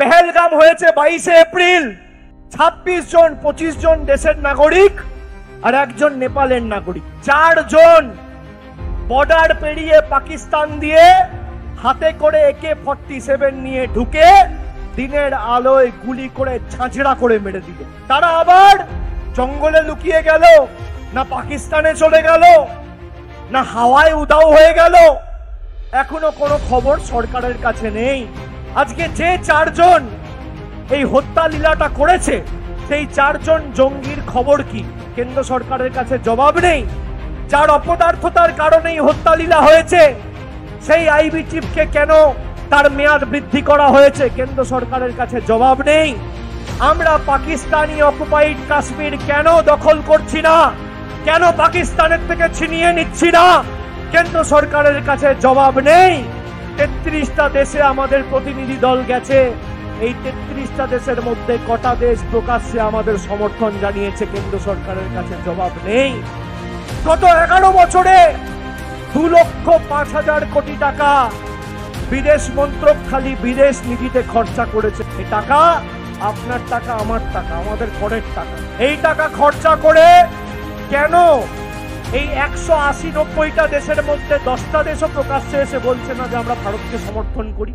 পেহেলগাম হয়েছে 22শে এপ্রিল, 26 জন 25 জন দেশের নাগরিক আর একজন নেপালের নাগরিক, 4 জন বর্ডার পেরিয়ে পাকিস্তান দিয়ে হাতে করে AK-47 নিয়ে ঢুকে দিনের আলোয় গুলি করে ঝাঁঝরা করে মেরে দিল। তারা আবার জঙ্গলে লুকিয়ে গেল, না পাকিস্তানে চলে গেল, না হাওয়ায় উধাও হয়ে গেল, এখনো কোনো খবর সরকারের কাছে নেই। আজকে যে 4 জন এই হত্যা লীলাটা করেছে, সেই 4 জন জঙ্গির খবর কি? কেন্দ্র সরকারের কাছে জবাব নেই। যার অপদার্থতার কারণেই হত্যা লীলা হয়েছে, সেই আইবি চিফকে কেন তার মেয়াদ বৃদ্ধি করা হয়েছে? কেন্দ্র সরকারের কাছে জবাব নেই। আমরা পাকিস্তানি অকুপাইড কাশ্মীর কেন দখল করছি না, কেন পাকিস্তানের থেকে ছিনিয়ে নিচ্ছি না? কেন্দ্র সরকারের কাছে জবাব নেই। 33টা দেশে আমাদের প্রতিনিধি দল গেছে, এই 33টা দেশের মধ্যে কটা দেশ প্রকাশ্যে আমাদের সমর্থন জানিয়েছে? কেন্দ্র সরকারের কাছে জবাব নেই। গত 11 বছরে 2,05,000 কোটি টাকা বিদেশ মন্ত্রক খালি বিদেশ নীতিতে খরচা করেছে। এই টাকা আপনার টাকা, আমার টাকা, আমাদের করের টাকা। এই টাকা খরচা করে কেন এই 180-90টা দেশের মধ্যে 10টা দেশও প্রকাশ্যে এসে বলছে না যে আমরা ভারতকে সমর্থন করি?